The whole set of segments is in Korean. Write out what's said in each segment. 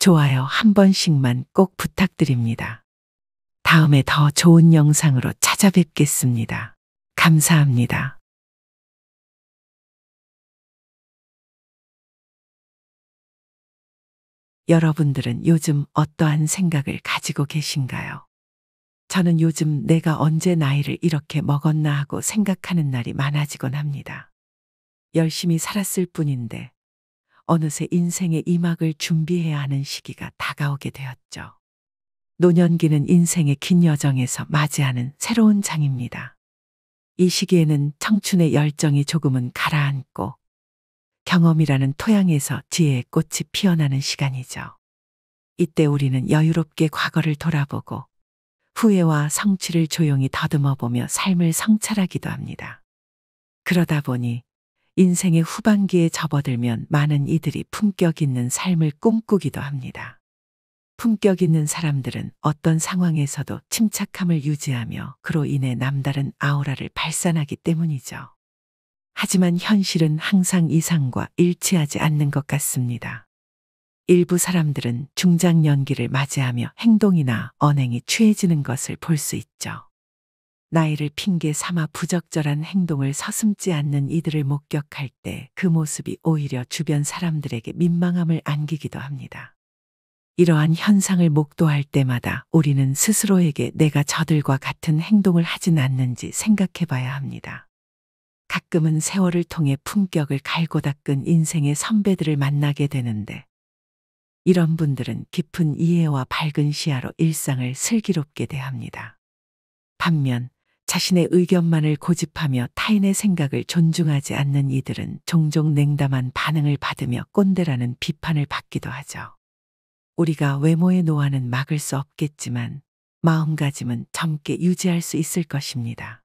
좋아요 한 번씩만 꼭 부탁드립니다. 다음에 더 좋은 영상으로 찾아뵙겠습니다. 감사합니다. 여러분들은 요즘 어떠한 생각을 가지고 계신가요? 저는 요즘 내가 언제 나이를 이렇게 먹었나 하고 생각하는 날이 많아지곤 합니다. 열심히 살았을 뿐인데 어느새 인생의 이막을 준비해야 하는 시기가 다가오게 되었죠. 노년기는 인생의 긴 여정에서 맞이하는 새로운 장입니다. 이 시기에는 청춘의 열정이 조금은 가라앉고 경험이라는 토양에서 지혜의 꽃이 피어나는 시간이죠. 이때 우리는 여유롭게 과거를 돌아보고 후회와 성취를 조용히 더듬어보며 삶을 성찰하기도 합니다. 그러다 보니 인생의 후반기에 접어들면 많은 이들이 품격 있는 삶을 꿈꾸기도 합니다. 품격 있는 사람들은 어떤 상황에서도 침착함을 유지하며 그로 인해 남다른 아우라를 발산하기 때문이죠. 하지만 현실은 항상 이상과 일치하지 않는 것 같습니다. 일부 사람들은 중장년기를 맞이하며 행동이나 언행이 취해지는 것을 볼 수 있죠. 나이를 핑계 삼아 부적절한 행동을 서슴지 않는 이들을 목격할 때 그 모습이 오히려 주변 사람들에게 민망함을 안기기도 합니다. 이러한 현상을 목도할 때마다 우리는 스스로에게 내가 저들과 같은 행동을 하진 않는지 생각해 봐야 합니다. 가끔은 세월을 통해 품격을 갈고 닦은 인생의 선배들을 만나게 되는데 이런 분들은 깊은 이해와 밝은 시야로 일상을 슬기롭게 대합니다. 반면 자신의 의견만을 고집하며 타인의 생각을 존중하지 않는 이들은 종종 냉담한 반응을 받으며 꼰대라는 비판을 받기도 하죠. 우리가 외모의 노화는 막을 수 없겠지만 마음가짐은 젊게 유지할 수 있을 것입니다.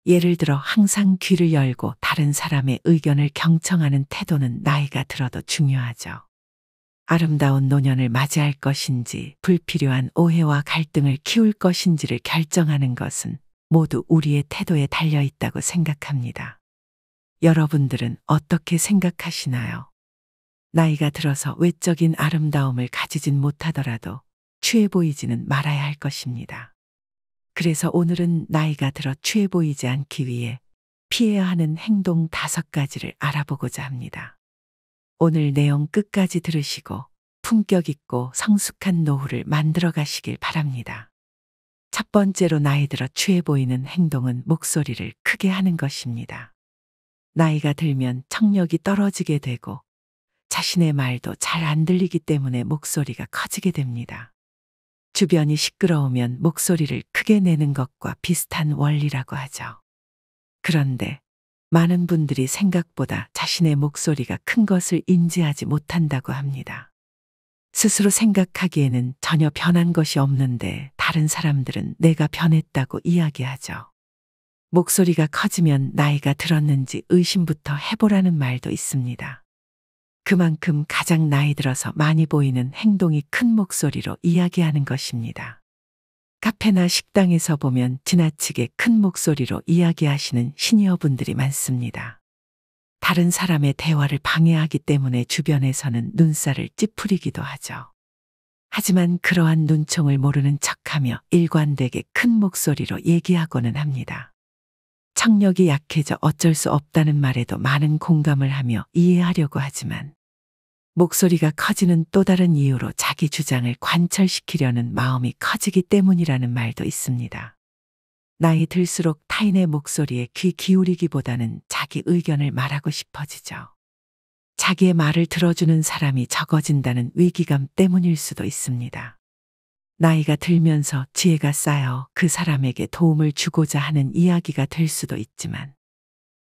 예를 들어 항상 귀를 열고 다른 사람의 의견을 경청하는 태도는 나이가 들어도 중요하죠. 아름다운 노년을 맞이할 것인지 불필요한 오해와 갈등을 키울 것인지를 결정하는 것은 모두 우리의 태도에 달려 있다고 생각합니다. 여러분들은 어떻게 생각하시나요? 나이가 들어서 외적인 아름다움을 가지진 못하더라도 취해 보이지는 말아야 할 것입니다. 그래서 오늘은 나이가 들어 취해 보이지 않기 위해 피해야 하는 행동 5가지를 알아보고자 합니다. 오늘 내용 끝까지 들으시고 품격 있고 성숙한 노후를 만들어 가시길 바랍니다. 첫 번째로 나이 들어 취해 보이는 행동은 목소리를 크게 하는 것입니다. 나이가 들면 청력이 떨어지게 되고 자신의 말도 잘 안 들리기 때문에 목소리가 커지게 됩니다. 주변이 시끄러우면 목소리를 크게 내는 것과 비슷한 원리라고 하죠. 그런데 많은 분들이 생각보다 자신의 목소리가 큰 것을 인지하지 못한다고 합니다. 스스로 생각하기에는 전혀 변한 것이 없는데 다른 사람들은 내가 변했다고 이야기하죠. 목소리가 커지면 나이가 들었는지 의심부터 해보라는 말도 있습니다. 그만큼 가장 나이 들어서 많이 보이는 행동이 큰 목소리로 이야기하는 것입니다. 카페나 식당에서 보면 지나치게 큰 목소리로 이야기하시는 시니어분들이 많습니다. 다른 사람의 대화를 방해하기 때문에 주변에서는 눈살을 찌푸리기도 하죠. 하지만 그러한 눈총을 모르는 척하며 일관되게 큰 목소리로 얘기하고는 합니다. 청력이 약해져 어쩔 수 없다는 말에도 많은 공감을 하며 이해하려고 하지만 목소리가 커지는 또 다른 이유로 자기 주장을 관철시키려는 마음이 커지기 때문이라는 말도 있습니다. 나이 들수록 타인의 목소리에 귀 기울이기보다는 자기 의견을 말하고 싶어지죠. 자기의 말을 들어주는 사람이 적어진다는 위기감 때문일 수도 있습니다. 나이가 들면서 지혜가 쌓여 그 사람에게 도움을 주고자 하는 이야기가 될 수도 있지만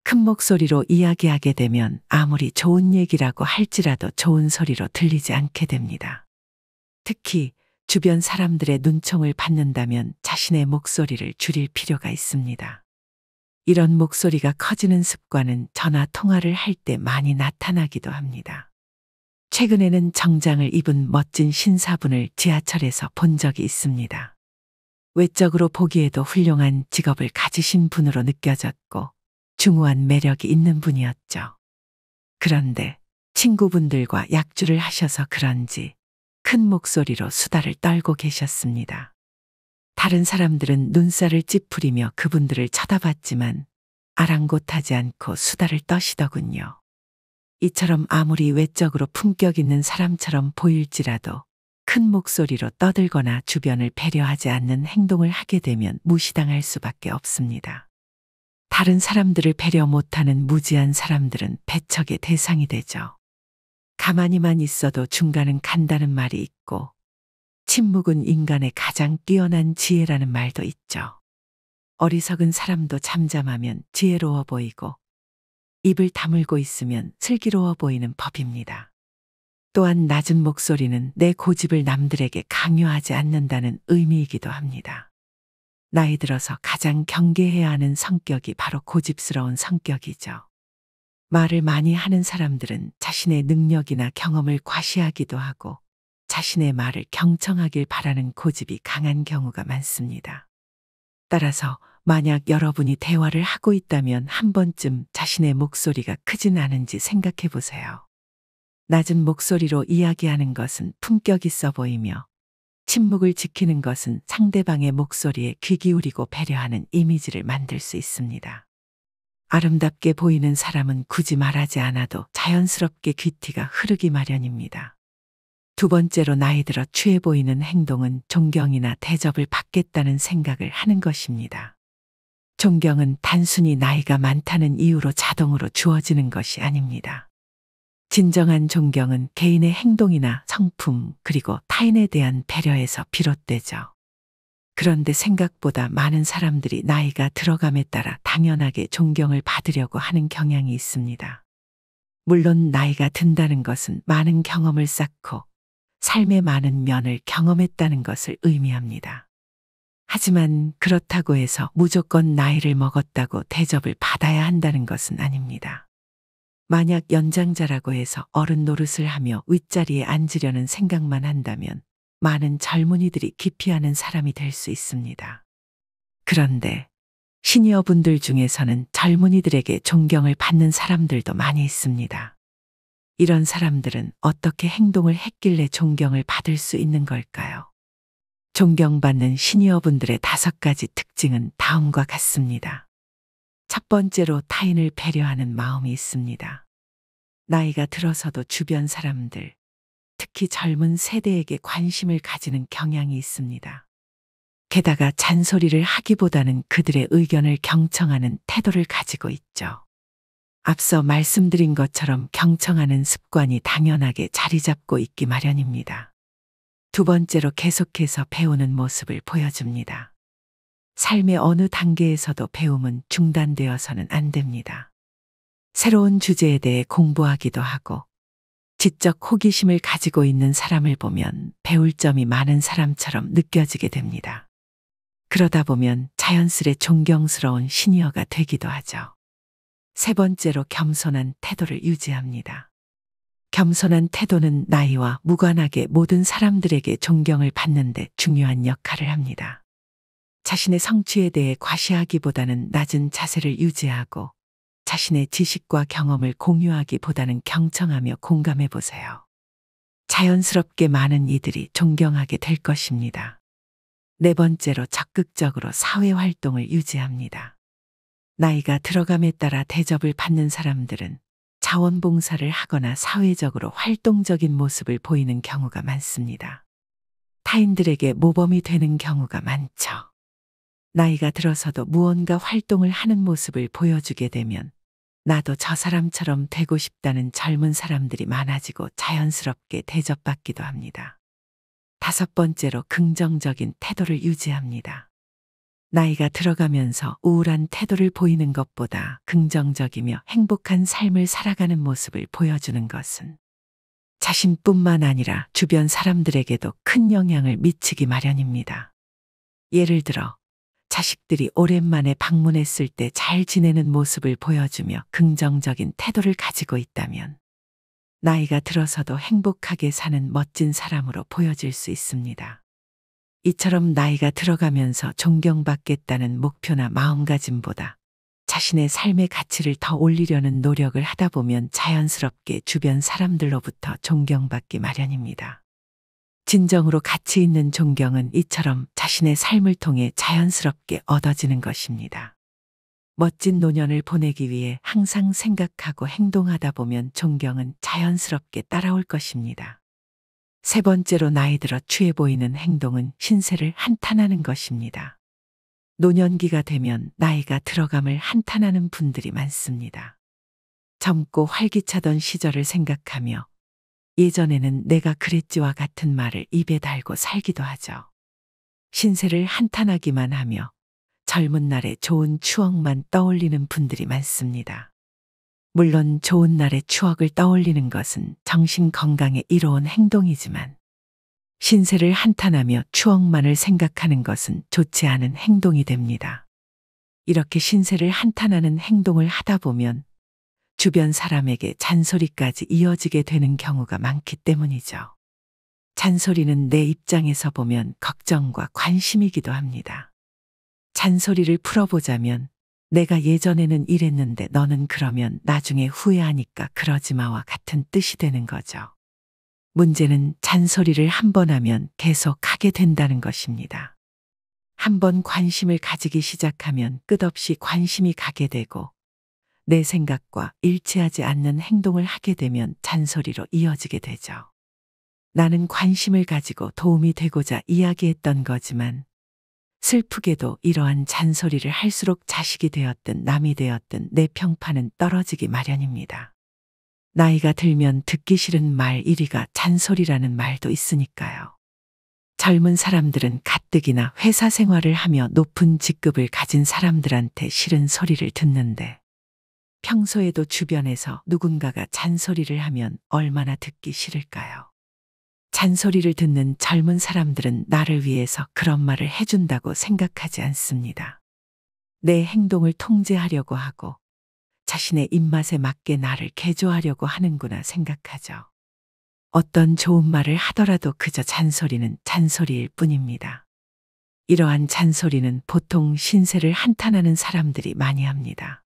큰 목소리로 이야기하게 되면 아무리 좋은 얘기라고 할지라도 좋은 소리로 들리지 않게 됩니다. 특히 주변 사람들의 눈총을 받는다면 자신의 목소리를 줄일 필요가 있습니다. 이런 목소리가 커지는 습관은 전화 통화를 할 때 많이 나타나기도 합니다. 최근에는 정장을 입은 멋진 신사분을 지하철에서 본 적이 있습니다. 외적으로 보기에도 훌륭한 직업을 가지신 분으로 느껴졌고 중후한 매력이 있는 분이었죠. 그런데 친구분들과 약주를 하셔서 그런지 큰 목소리로 수다를 떨고 계셨습니다. 다른 사람들은 눈살을 찌푸리며 그분들을 쳐다봤지만 아랑곳하지 않고 수다를 떠시더군요. 이처럼 아무리 외적으로 품격 있는 사람처럼 보일지라도 큰 목소리로 떠들거나 주변을 배려하지 않는 행동을 하게 되면 무시당할 수밖에 없습니다. 다른 사람들을 배려 못하는 무지한 사람들은 배척의 대상이 되죠. 가만히만 있어도 중간은 간다는 말이 있고 침묵은 인간의 가장 뛰어난 지혜라는 말도 있죠. 어리석은 사람도 잠잠하면 지혜로워 보이고 입을 다물고 있으면 슬기로워 보이는 법입니다. 또한 낮은 목소리는 내 고집을 남들에게 강요하지 않는다는 의미이기도 합니다. 나이 들어서 가장 경계해야 하는 성격이 바로 고집스러운 성격이죠. 말을 많이 하는 사람들은 자신의 능력이나 경험을 과시하기도 하고 자신의 말을 경청하길 바라는 고집이 강한 경우가 많습니다. 따라서 만약 여러분이 대화를 하고 있다면 한 번쯤 자신의 목소리가 크진 않은지 생각해 보세요. 낮은 목소리로 이야기하는 것은 품격 있어 보이며 침묵을 지키는 것은 상대방의 목소리에 귀 기울이고 배려하는 이미지를 만들 수 있습니다. 아름답게 보이는 사람은 굳이 말하지 않아도 자연스럽게 귀티가 흐르기 마련입니다. 두 번째로 나이 들어 취해 보이는 행동은 존경이나 대접을 받겠다는 생각을 하는 것입니다. 존경은 단순히 나이가 많다는 이유로 자동으로 주어지는 것이 아닙니다. 진정한 존경은 개인의 행동이나 성품 그리고 타인에 대한 배려에서 비롯되죠. 그런데 생각보다 많은 사람들이 나이가 들어감에 따라 당연하게 존경을 받으려고 하는 경향이 있습니다. 물론 나이가 든다는 것은 많은 경험을 쌓고 삶의 많은 면을 경험했다는 것을 의미합니다. 하지만 그렇다고 해서 무조건 나이를 먹었다고 대접을 받아야 한다는 것은 아닙니다. 만약 연장자라고 해서 어른 노릇을 하며 윗자리에 앉으려는 생각만 한다면 많은 젊은이들이 기피하는 사람이 될 수 있습니다. 그런데 시니어분들 중에서는 젊은이들에게 존경을 받는 사람들도 많이 있습니다. 이런 사람들은 어떻게 행동을 했길래 존경을 받을 수 있는 걸까요? 존경받는 시니어분들의 5가지 특징은 다음과 같습니다. 첫 번째로 타인을 배려하는 마음이 있습니다. 나이가 들어서도 주변 사람들, 특히 젊은 세대에게 관심을 가지는 경향이 있습니다. 게다가 잔소리를 하기보다는 그들의 의견을 경청하는 태도를 가지고 있죠. 앞서 말씀드린 것처럼 경청하는 습관이 당연하게 자리 잡고 있기 마련입니다. 두 번째로 계속해서 배우는 모습을 보여줍니다. 삶의 어느 단계에서도 배움은 중단되어서는 안 됩니다. 새로운 주제에 대해 공부하기도 하고 지적 호기심을 가지고 있는 사람을 보면 배울 점이 많은 사람처럼 느껴지게 됩니다. 그러다 보면 자연스레 존경스러운 시니어가 되기도 하죠. 세 번째로 겸손한 태도를 유지합니다. 겸손한 태도는 나이와 무관하게 모든 사람들에게 존경을 받는 데 중요한 역할을 합니다. 자신의 성취에 대해 과시하기보다는 낮은 자세를 유지하고 자신의 지식과 경험을 공유하기보다는 경청하며 공감해 보세요. 자연스럽게 많은 이들이 존경하게 될 것입니다. 네 번째로 적극적으로 사회활동을 유지합니다. 나이가 들어감에 따라 대접을 받는 사람들은 자원봉사를 하거나 사회적으로 활동적인 모습을 보이는 경우가 많습니다. 타인들에게 모범이 되는 경우가 많죠. 나이가 들어서도 무언가 활동을 하는 모습을 보여주게 되면 나도 저 사람처럼 되고 싶다는 젊은 사람들이 많아지고 자연스럽게 대접받기도 합니다. 5번째로 긍정적인 태도를 유지합니다. 나이가 들어가면서 우울한 태도를 보이는 것보다 긍정적이며 행복한 삶을 살아가는 모습을 보여주는 것은 자신뿐만 아니라 주변 사람들에게도 큰 영향을 미치기 마련입니다. 예를 들어 자식들이 오랜만에 방문했을 때 잘 지내는 모습을 보여주며 긍정적인 태도를 가지고 있다면 나이가 들어서도 행복하게 사는 멋진 사람으로 보여질 수 있습니다. 이처럼 나이가 들어가면서 존경받겠다는 목표나 마음가짐보다 자신의 삶의 가치를 더 올리려는 노력을 하다 보면 자연스럽게 주변 사람들로부터 존경받기 마련입니다. 진정으로 가치 있는 존경은 이처럼 자신의 삶을 통해 자연스럽게 얻어지는 것입니다. 멋진 노년을 보내기 위해 항상 생각하고 행동하다 보면 존경은 자연스럽게 따라올 것입니다. 세 번째로 나이 들어 취해 보이는 행동은 신세를 한탄하는 것입니다. 노년기가 되면 나이가 들어감을 한탄하는 분들이 많습니다. 젊고 활기차던 시절을 생각하며 예전에는 내가 그랬지와 같은 말을 입에 달고 살기도 하죠. 신세를 한탄하기만 하며 젊은 날의 좋은 추억만 떠올리는 분들이 많습니다. 물론 좋은 날의 추억을 떠올리는 것은 정신 건강에 이로운 행동이지만 신세를 한탄하며 추억만을 생각하는 것은 좋지 않은 행동이 됩니다. 이렇게 신세를 한탄하는 행동을 하다 보면 주변 사람에게 잔소리까지 이어지게 되는 경우가 많기 때문이죠. 잔소리는 내 입장에서 보면 걱정과 관심이기도 합니다. 잔소리를 풀어보자면 내가 예전에는 이랬는데 너는 그러면 나중에 후회하니까 그러지 마와 같은 뜻이 되는 거죠. 문제는 잔소리를 한 번 하면 계속 하게 된다는 것입니다. 한 번 관심을 가지기 시작하면 끝없이 관심이 가게 되고 내 생각과 일치하지 않는 행동을 하게 되면 잔소리로 이어지게 되죠. 나는 관심을 가지고 도움이 되고자 이야기했던 거지만 슬프게도 이러한 잔소리를 할수록 자식이 되었든 남이 되었든 내 평판은 떨어지기 마련입니다. 나이가 들면 듣기 싫은 말 1위가 잔소리라는 말도 있으니까요. 젊은 사람들은 가뜩이나 회사 생활을 하며 높은 직급을 가진 사람들한테 싫은 소리를 듣는데 평소에도 주변에서 누군가가 잔소리를 하면 얼마나 듣기 싫을까요? 잔소리를 듣는 젊은 사람들은 나를 위해서 그런 말을 해준다고 생각하지 않습니다. 내 행동을 통제하려고 하고 자신의 입맛에 맞게 나를 개조하려고 하는구나 생각하죠. 어떤 좋은 말을 하더라도 그저 잔소리는 잔소리일 뿐입니다. 이러한 잔소리는 보통 신세를 한탄하는 사람들이 많이 합니다.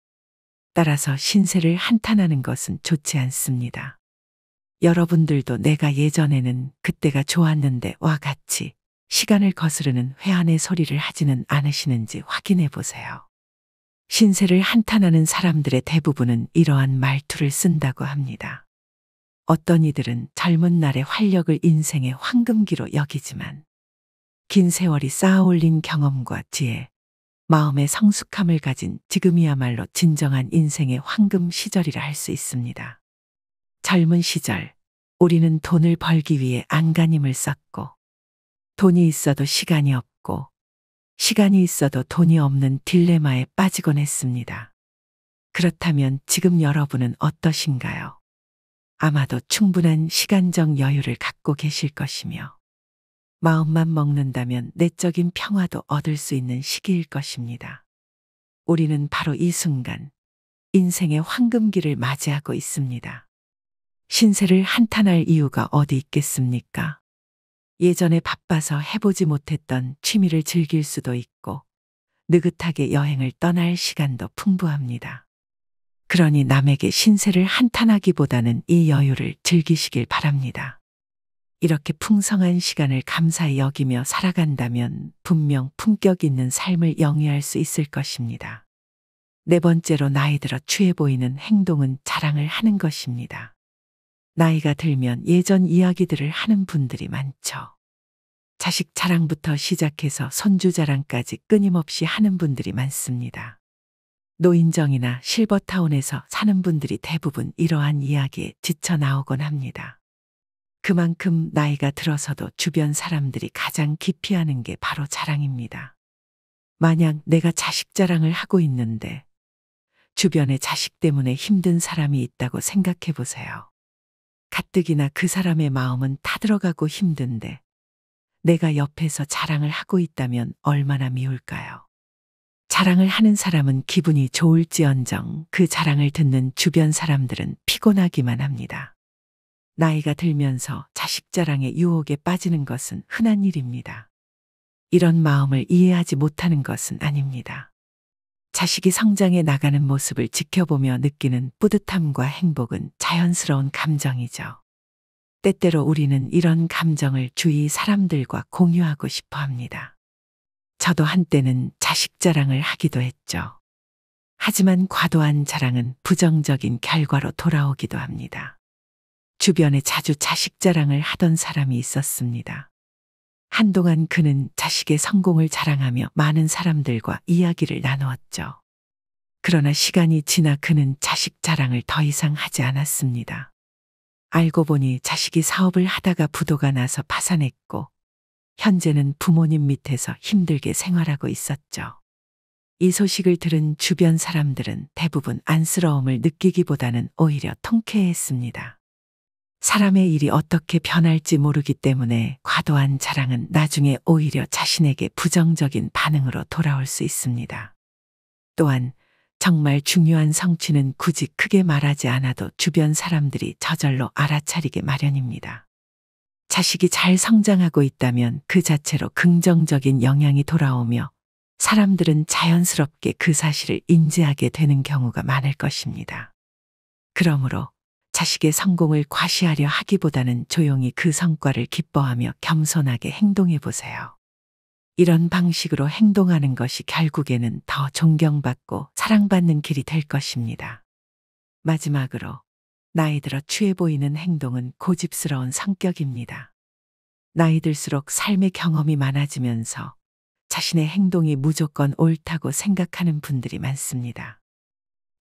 따라서 신세를 한탄하는 것은 좋지 않습니다. 여러분들도 내가 예전에는 그때가 좋았는데와 같이 시간을 거스르는 회한의 소리를 하지는 않으시는지 확인해 보세요. 신세를 한탄하는 사람들의 대부분은 이러한 말투를 쓴다고 합니다. 어떤 이들은 젊은 날의 활력을 인생의 황금기로 여기지만 긴 세월이 쌓아올린 경험과 지혜, 마음의 성숙함을 가진 지금이야말로 진정한 인생의 황금 시절이라 할 수 있습니다. 젊은 시절, 우리는 돈을 벌기 위해 안간힘을 썼고, 돈이 있어도 시간이 없고, 시간이 있어도 돈이 없는 딜레마에 빠지곤 했습니다. 그렇다면 지금 여러분은 어떠신가요? 아마도 충분한 시간적 여유를 갖고 계실 것이며, 마음만 먹는다면 내적인 평화도 얻을 수 있는 시기일 것입니다. 우리는 바로 이 순간, 인생의 황금기를 맞이하고 있습니다. 신세를 한탄할 이유가 어디 있겠습니까? 예전에 바빠서 해보지 못했던 취미를 즐길 수도 있고, 느긋하게 여행을 떠날 시간도 풍부합니다. 그러니 남에게 신세를 한탄하기보다는 이 여유를 즐기시길 바랍니다. 이렇게 풍성한 시간을 감사히 여기며 살아간다면 분명 품격 있는 삶을 영위할 수 있을 것입니다. 네 번째로 나이 들어 취해 보이는 행동은 자랑을 하는 것입니다. 나이가 들면 예전 이야기들을 하는 분들이 많죠. 자식 자랑부터 시작해서 손주 자랑까지 끊임없이 하는 분들이 많습니다. 노인정이나 실버타운에서 사는 분들이 대부분 이러한 이야기에 지쳐 나오곤 합니다. 그만큼 나이가 들어서도 주변 사람들이 가장 기피하는 게 바로 자랑입니다. 만약 내가 자식 자랑을 하고 있는데 주변에 자식 때문에 힘든 사람이 있다고 생각해 보세요. 가뜩이나 그 사람의 마음은 타들어가고 힘든데 내가 옆에서 자랑을 하고 있다면 얼마나 미울까요? 자랑을 하는 사람은 기분이 좋을지언정 그 자랑을 듣는 주변 사람들은 피곤하기만 합니다. 나이가 들면서 자식 자랑의 유혹에 빠지는 것은 흔한 일입니다. 이런 마음을 이해하지 못하는 것은 아닙니다. 자식이 성장해 나가는 모습을 지켜보며 느끼는 뿌듯함과 행복은 자연스러운 감정이죠. 때때로 우리는 이런 감정을 주위 사람들과 공유하고 싶어 합니다. 저도 한때는 자식 자랑을 하기도 했죠. 하지만 과도한 자랑은 부정적인 결과로 돌아오기도 합니다. 주변에 자주 자식 자랑을 하던 사람이 있었습니다. 한동안 그는 자식의 성공을 자랑하며 많은 사람들과 이야기를 나누었죠. 그러나 시간이 지나 그는 자식 자랑을 더 이상 하지 않았습니다. 알고 보니 자식이 사업을 하다가 부도가 나서 파산했고, 현재는 부모님 밑에서 힘들게 생활하고 있었죠. 이 소식을 들은 주변 사람들은 대부분 안쓰러움을 느끼기보다는 오히려 통쾌했습니다. 사람의 일이 어떻게 변할지 모르기 때문에 과도한 자랑은 나중에 오히려 자신에게 부정적인 반응으로 돌아올 수 있습니다. 또한 정말 중요한 성취는 굳이 크게 말하지 않아도 주변 사람들이 저절로 알아차리게 마련입니다. 자식이 잘 성장하고 있다면 그 자체로 긍정적인 영향이 돌아오며 사람들은 자연스럽게 그 사실을 인지하게 되는 경우가 많을 것입니다. 그러므로 자식의 성공을 과시하려 하기보다는 조용히 그 성과를 기뻐하며 겸손하게 행동해 보세요. 이런 방식으로 행동하는 것이 결국에는 더 존경받고 사랑받는 길이 될 것입니다. 마지막으로 나이 들어 취해 보이는 행동은 고집스러운 성격입니다. 나이 들수록 삶의 경험이 많아지면서 자신의 행동이 무조건 옳다고 생각하는 분들이 많습니다.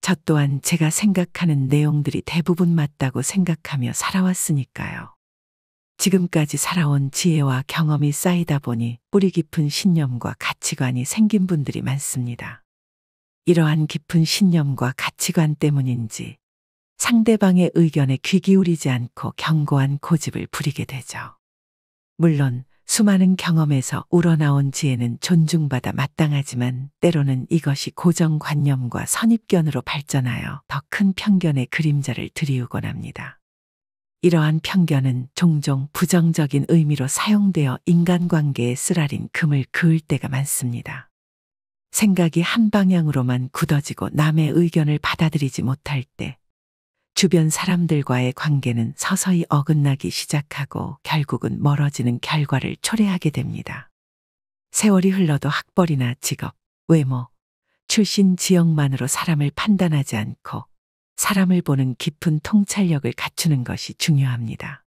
저 또한 제가 생각하는 내용들이 대부분 맞다고 생각하며 살아왔으니까요. 지금까지 살아온 지혜와 경험이 쌓이다 보니 뿌리 깊은 신념과 가치관이 생긴 분들이 많습니다. 이러한 깊은 신념과 가치관 때문인지 상대방의 의견에 귀 기울이지 않고 견고한 고집을 부리게 되죠. 물론 수많은 경험에서 우러나온 지혜는 존중받아 마땅하지만 때로는 이것이 고정관념과 선입견으로 발전하여 더 큰 편견의 그림자를 드리우곤 합니다. 이러한 편견은 종종 부정적인 의미로 사용되어 인간관계에 쓰라린 금을 그을 때가 많습니다. 생각이 한 방향으로만 굳어지고 남의 의견을 받아들이지 못할 때 주변 사람들과의 관계는 서서히 어긋나기 시작하고 결국은 멀어지는 결과를 초래하게 됩니다. 세월이 흘러도 학벌이나 직업, 외모, 출신 지역만으로 사람을 판단하지 않고 사람을 보는 깊은 통찰력을 갖추는 것이 중요합니다.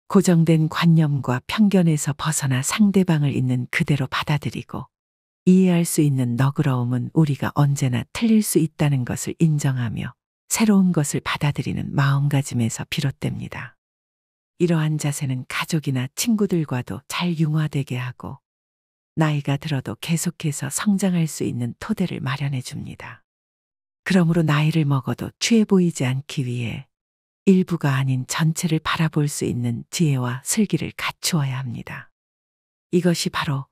고정된 관념과 편견에서 벗어나 상대방을 있는 그대로 받아들이고 이해할 수 있는 너그러움은 우리가 언제나 틀릴 수 있다는 것을 인정하며 새로운 것을 받아들이는 마음가짐에서 비롯됩니다. 이러한 자세는 가족이나 친구들과도 잘 융화되게 하고 나이가 들어도 계속해서 성장할 수 있는 토대를 마련해 줍니다. 그러므로 나이를 먹어도 취해 보이지 않기 위해 일부가 아닌 전체를 바라볼 수 있는 지혜와 슬기를 갖추어야 합니다. 이것이 바로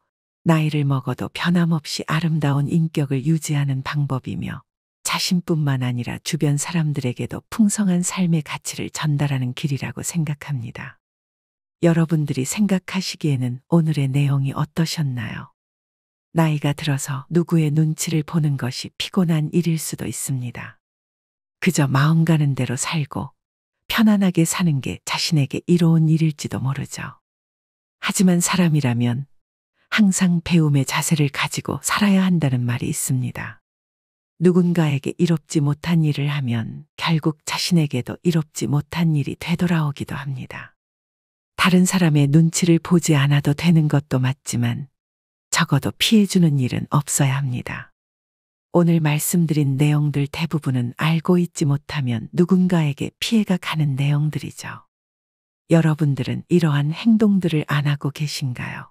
나이를 먹어도 변함없이 아름다운 인격을 유지하는 방법이며 자신뿐만 아니라 주변 사람들에게도 풍성한 삶의 가치를 전달하는 길이라고 생각합니다. 여러분들이 생각하시기에는 오늘의 내용이 어떠셨나요? 나이가 들어서 누구의 눈치를 보는 것이 피곤한 일일 수도 있습니다. 그저 마음 가는 대로 살고 편안하게 사는 게 자신에게 이로운 일일지도 모르죠. 하지만 사람이라면 항상 배움의 자세를 가지고 살아야 한다는 말이 있습니다. 누군가에게 이롭지 못한 일을 하면 결국 자신에게도 이롭지 못한 일이 되돌아오기도 합니다. 다른 사람의 눈치를 보지 않아도 되는 것도 맞지만 적어도 피해주는 일은 없어야 합니다. 오늘 말씀드린 내용들 대부분은 알고 있지 못하면 누군가에게 피해가 가는 내용들이죠. 여러분들은 이러한 행동들을 안 하고 계신가요?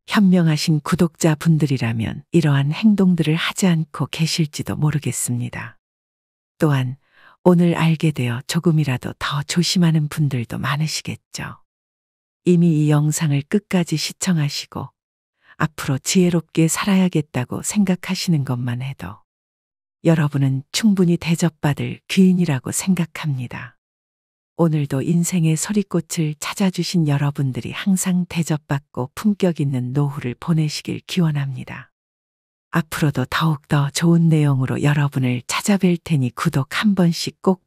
현명하신 구독자분들이라면 이러한 행동들을 하지 않고 계실지도 모르겠습니다. 또한 오늘 알게 되어 조금이라도 더 조심하는 분들도 많으시겠죠. 이미 이 영상을 끝까지 시청하시고 앞으로 지혜롭게 살아야겠다고 생각하시는 것만 해도 여러분은 충분히 대접받을 귀인이라고 생각합니다. 오늘도 인생의 소리꽃을 찾아주신 여러분들이 항상 대접받고 품격 있는 노후를 보내시길 기원합니다. 앞으로도 더욱더 좋은 내용으로 여러분을 찾아뵐 테니 구독 한 번씩 꼭